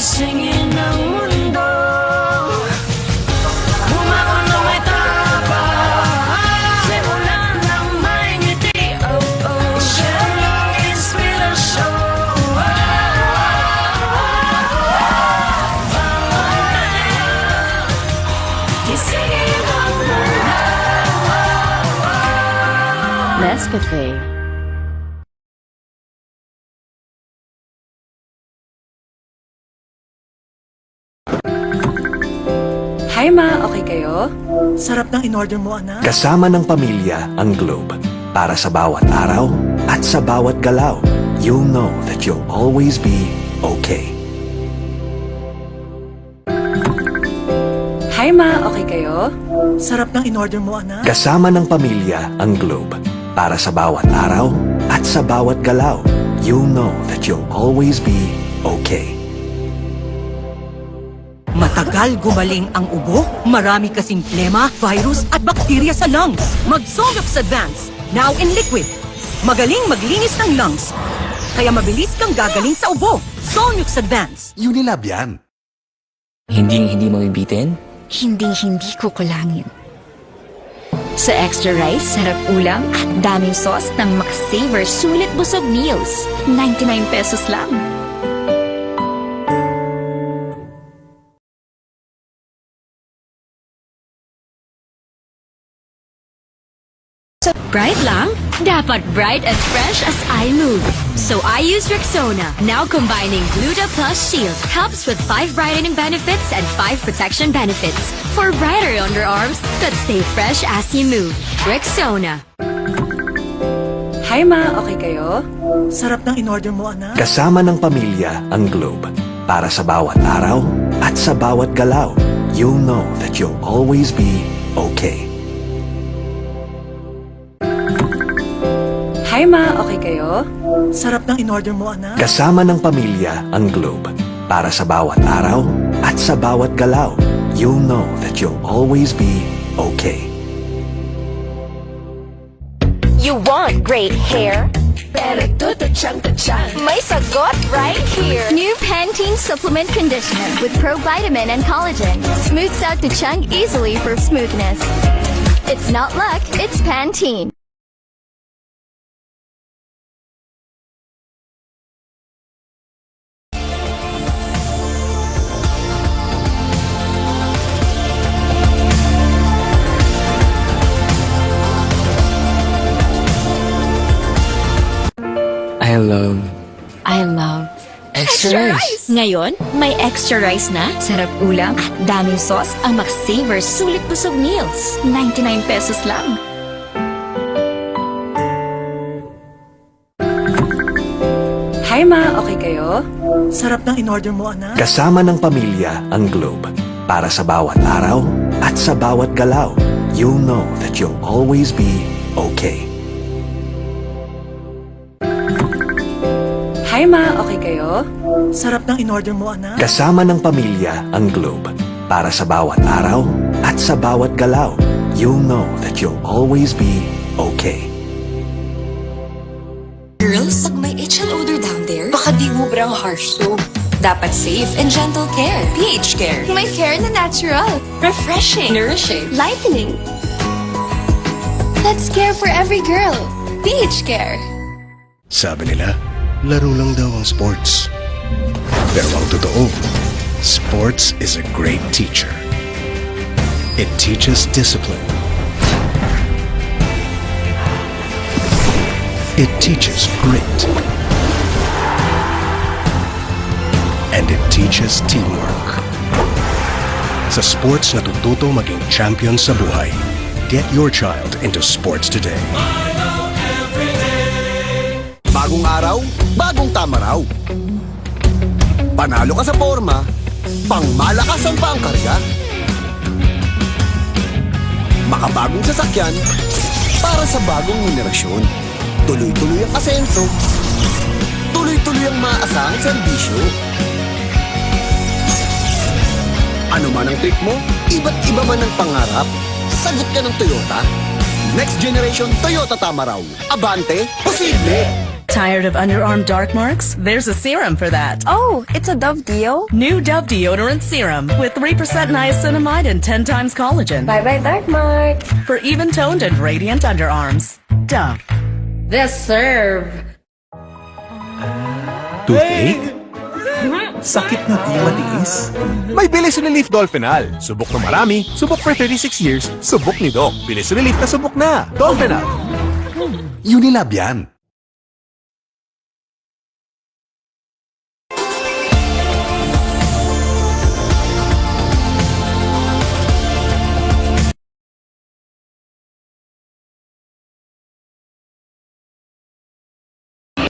Gisingin ang mundo, bumangon na may tapa, simulan ng may ngiti. Oh, oh, siya ang inspirasyon. Bangon na, gisingin ang mundo. Nescafe. Hi ma, okay kayo? Sarap ng in-order mo, anak. Kasama ng pamilya ang Globe. Para sa bawat araw at sa bawat galaw, you'll know that you'll always be okay. Hi ma, okay kayo? Sarap ng in-order mo, anak. Kasama ng pamilya ang Globe. Para sa bawat araw at sa bawat galaw, you'll know that you'll always be okay. Matagal gumaling ang ubo, marami kasing plema, virus at bakterya sa lungs. Mag-Solux Advance, now in liquid. Magaling maglinis ng lungs, kaya mabilis kang gagaling sa ubo. Solux Advance. Unilab yan. Hindi mabibitin? Hinding-hindi ko kulangin. Sa extra rice, sarap ulam at daming sauce ng McSaver Sulit Busog Meals. 99 pesos lang. Bright lang? Dapat bright and fresh as I move. So I use Rexona, now combining Gluta Plus Shield. Helps with 5 brightening benefits and 5 protection benefits. For brighter underarms that stay fresh as you move. Rexona. Hi ma, okay kayo? Sarap ng in-order mo, anak. Kasama ng pamilya ang Globe. Para sa bawat araw at sa bawat galaw, you'll know that you'll always be okay. Hi ma, okay kayo? Sarap ng in-order mo, anak. Kasama ng pamilya ang Globe. Para sa bawat araw at sa bawat galaw, you'll know that you'll always be okay. You want great hair? Pero tututsyang-tutsyang. May sagot right here. New Pantene Supplement Conditioner with provitamin and collagen. Smooths out the chunk easily for smoothness. It's not luck, it's Pantene. I love extra rice. Ngayon, may extra rice na, sarap ulam at daming sauce ang McSaver Sulit Busog Meals. 99 pesos lang. Hi ma, okay kayo? Sarap ng in-order mo, anak. Kasama ng pamilya ang Globe. Para sa bawat araw at sa bawat galaw, you'll know that you'll always be okay. Hi ma, okay kayo? Sarap ng in-order mo, anak. Kasama ng pamilya ang Globe. Para sa bawat araw at sa bawat galaw, you'll know that you'll always be okay. Girls, pag may itchal odor down there, baka di ubrang harsh soap. Dapat safe and gentle care. pH Care. May care na natural. Refreshing. Nourishing. Lightening. Let's care for every girl. pH Care. Sabi nila, laro lang daw ang sports. Pero ang totoo, sports is a great teacher. It teaches discipline. It teaches grit. And it teaches teamwork. Sa sports natututo maging champion sa buhay. Get your child into sports today. Bagong araw, bagong tama raw. Panalo ka sa forma, pangmalakasan pa ang karga. Makabagong sasakyan, para sa bagong henerasyon. Tuloy-tuloy ang asenso, tuloy-tuloy ang maaasahang serbisyo. Ano man ang trip mo, iba't iba man ang pangarap, sagot ka ng Toyota. Next generation Toyota Tamaraw. Abante, posible! Tired of underarm dark marks? There's a serum for that. Oh, it's a Dove Deo? New Dove Deodorant Serum with 3% niacinamide and 10 times collagen. Bye-bye, dark marks. For even-toned and radiant underarms. Dove. The serve. Toothache? Sakit na di matiis? May Bilis Relief Dolphinal. Subok na marami, subok for 36 years, subok ni Doc. Bilis Relief na subok na. Dolphinal. Unilab yan.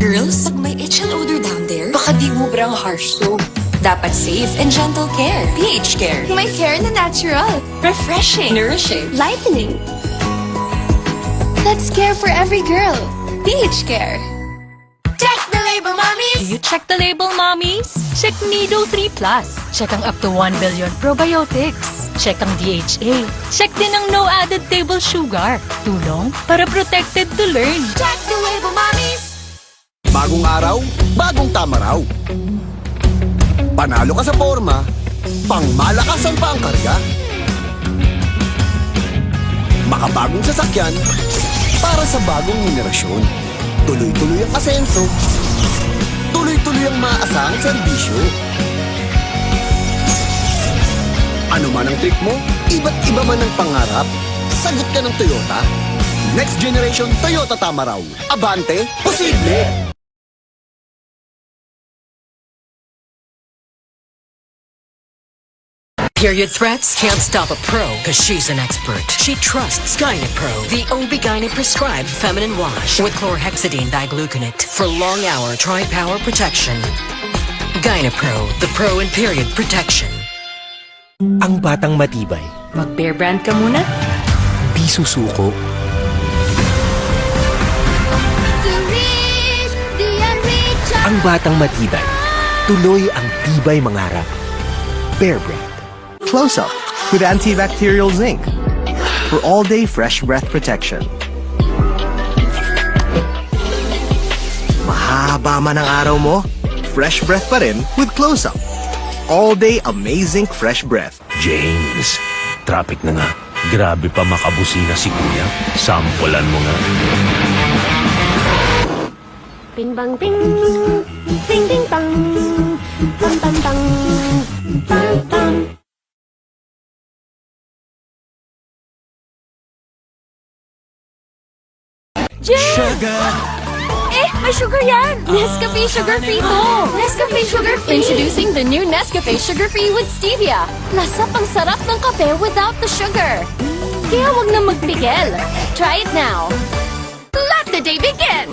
Girls, pag may itching odor down there, baka di ubrang harsh soap. Dapat safe and gentle care. pH Care. May care na natural. Refreshing. Nourishing. Lightening. That's care for every girl. pH Care. Check the label, mommies! You check the label, mommies? Check Nido 3 Plus. Check ang up to 1 billion probiotics. Check ang DHA. Check din ang no added table sugar. Tulong para protected to learn. Check the label, mommies! Bagong araw, bagong tama raw. Panalo ka sa forma, pangmalakasan pa ang karga. Makabagong sasakyan, para sa bagong henerasyon. Tuloy-tuloy ang asenso, tuloy-tuloy ang maaasahang serbisyo. Ano man ang trip mo, iba't iba man ang pangarap, sagot ka ng Toyota. Next generation Toyota tama raw. Abante, posible! Period threats can't stop a pro because she's an expert. She trusts Gynapro, the OB-GYN prescribed feminine wash with chlorhexidine digluconate for long-hour tri-power protection. Gynapro, the pro in period protection. Ang batang matibay. Mag-Bear Brand ka muna? Di susuko. To reach the unreachable. Ang batang matibay. Tuloy ang tibay mangarap. Bear Brand. Close Up with antibacterial zinc for all-day fresh breath protection. Mahaba man ang araw mo, fresh breath pa rin with Close Up. All-day amazing fresh breath. James, traffic na nga. Grabe pa makabusina si Kuya. Sampulan mo nga. Bing bang bing. Bing bing bang. Bang bang bang. Bang bang. Sugar! May sugar yan! Nescafe Sugar Free to! Nescafe Sugar Free! Introducing the new Nescafe Sugar Free with Stevia. Lasa pang sarap ng kape without the sugar. Kaya wag na magpigil. Try it now. Let the day begin!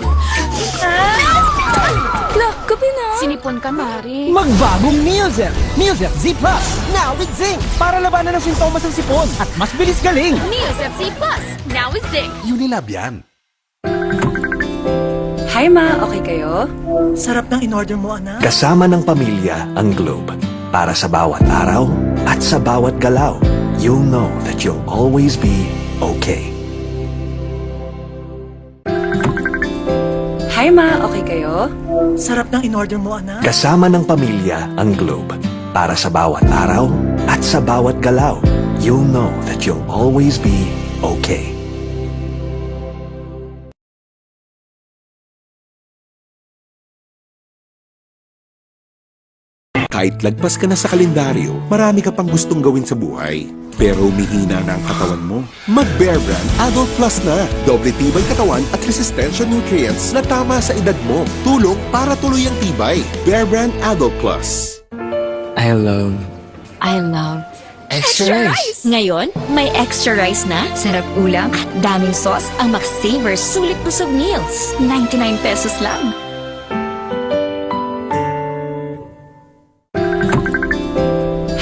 Kape na. Sinipon ka, Mari. Magbagong Neozel! Neozel Z Plus! Now with zinc! Para labanan ng sintomas ng sipon at mas bilis galing! Neozel Z Plus! Now with zinc! Unilab yan. Hi ma, okay kayo? Sarap ng in-order mo, anak. Kasama ng pamilya ang Globe. Para sa bawat araw at sa bawat galaw, you'll know that you'll always be okay. Hi ma, okay kayo? Sarap ng in-order mo, anak. Kasama ng pamilya ang Globe. Para sa bawat araw at sa bawat galaw, you'll know that you'll always be okay. Kahit lagpas ka na sa kalendaryo, marami ka pang gustong gawin sa buhay. Pero humihina na ang katawan mo. Mag-Bear Brand Adult Plus na. Doble tibay katawan at resistensya nutrients na tama sa edad mo. Tulong para tuloy ang tibay. Bear Brand Adult Plus. I love Extra rice! Ngayon, may extra rice na, sarap ulam, at daming sauce ang Max-Saver Sulit Busog Meals. 99 pesos lang.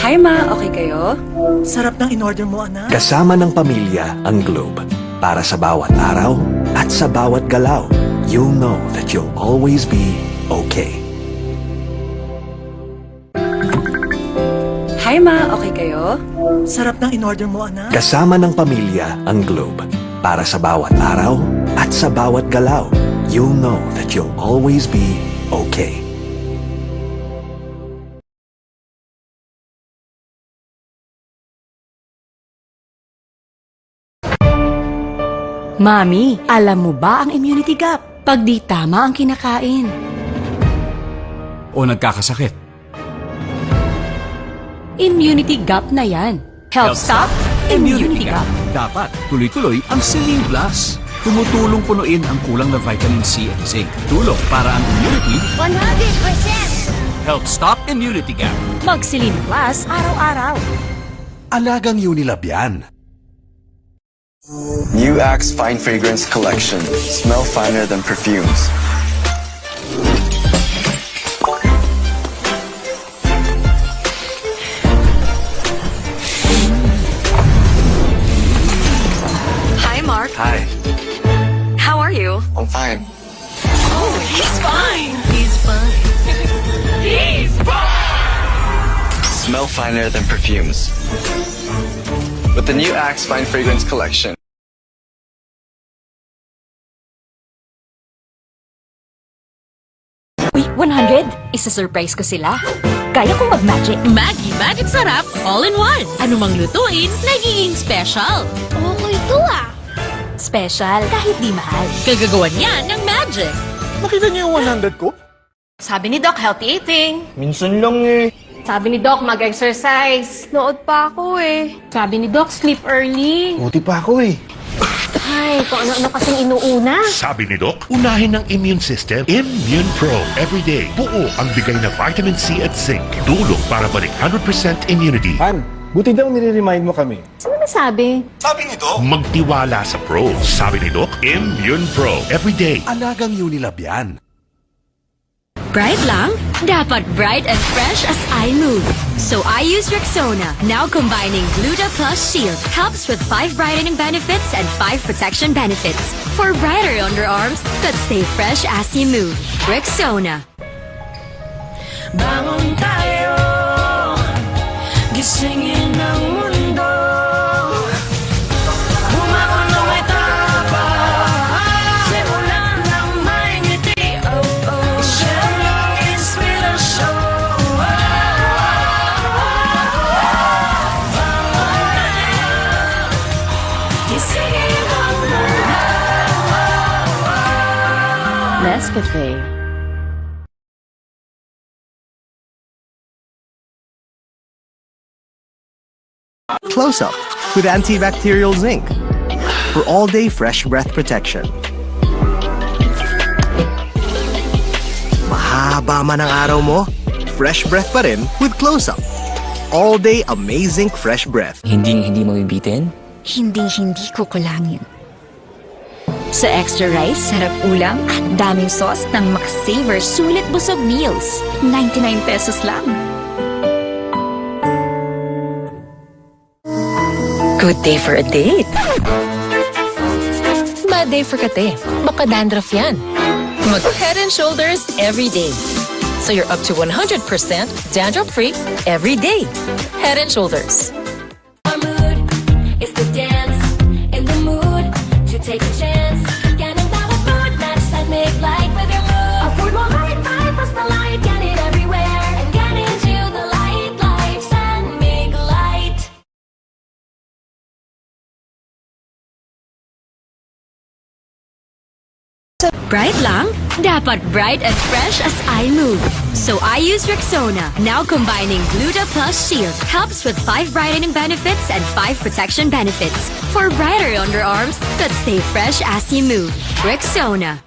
Hi ma, okay kayo? Sarap ng in-order mo, anak. Kasama ng pamilya ang Globe. Para sa bawat araw at sa bawat galaw, you'll know that you'll always be okay. Hi ma, okay kayo? Sarap ng in-order mo, anak. Kasama ng pamilya ang Globe. Para sa bawat araw at sa bawat galaw, you'll know that you'll always be okay. Mami, alam mo ba ang immunity gap? Pag di tama ang kinakain. O nagkakasakit. Immunity gap na yan. Health Stop, Immunity Gap. Dapat tuloy-tuloy ang Celine Plus. Tumutulong punuin ang kulang na vitamin C at zinc. Tulong para ang immunity 100%! Health Stop Immunity Gap. Mag-Celine Plus araw-araw. Alagang Unilab yan. New Axe Fine Fragrance Collection. Smell finer than perfumes. Hi, Mark. Hi. How are you? I'm fine. Oh, he's fine. He's fine. He's fine. Smell finer than perfumes. With the new Axe Fine Fragrance Collection. Uy, 100! Isa-surprise ko sila. Kaya kong mag-magic. Maggie Magic Sarap, all in one. Anumang lutuin, nagiging special. Okay to ah. Special kahit di mahal. Kagagawan yan ng magic. Nakita niyo yung 100 ko? Sabi ni Doc, healthy eating. Minsan lang eh. Sabi ni Doc, mag-exercise. Nood pa ako eh. Sabi ni Doc, sleep early. Buti pa ako eh. Ay, kung ano-ano kasing inuuna. Sabi ni Doc, unahin ng immune system, Immune Pro. Everyday, buo ang bigay na vitamin C at zinc. Tulong para balik 100% immunity. Han, buti daw nire-remind mo kami. Sino nasabi? Sabi ni Doc, magtiwala sa Pro. Sabi ni Doc, Immune Pro. Everyday. Alagang Unilab yan. Bright lang? Dapat bright and fresh as I move. So I use Rexona, now combining Gluta Plus Shield. Helps with 5 brightening benefits and 5 protection benefits. For brighter underarms that stay fresh as you move. Rexona. Bangon tayo, gisingin ang mundo. Bumangon ng may tapang, simulan ng may ngiti. Oh, oh, Sherlock Inspirasyon. Bangon tayo, gisingin ang mundo. Nescafe. Close Up with antibacterial zinc for all-day fresh breath protection. Mahaba man ang araw mo, fresh breath pa rin with Close Up. All-day amazing fresh breath. Hindi mabibitin? Hindi ko kulangin. Sa extra rice, sarap ulam at daming sauce ng McSaver Sulit Busog Meals. 99 pesos lang. Good day for a date. Bad day for kate. Baka dandruff yan. Mag Head and Shoulders every day. So you're up to 100% dandruff-free every day. Head and Shoulders. Our mood is to dance in the mood to take a chance. Ganang tawag mood, match and make light with your mood. Afford mo light, plus the light, get it everywhere. And get into the light, lights and make light. Bright lang? Dapat bright and fresh as I move. So I use Rexona, now combining Gluta Plus Shield. Helps with 5 brightening benefits and 5 protection benefits. For brighter underarms that stay fresh as you move. Rexona.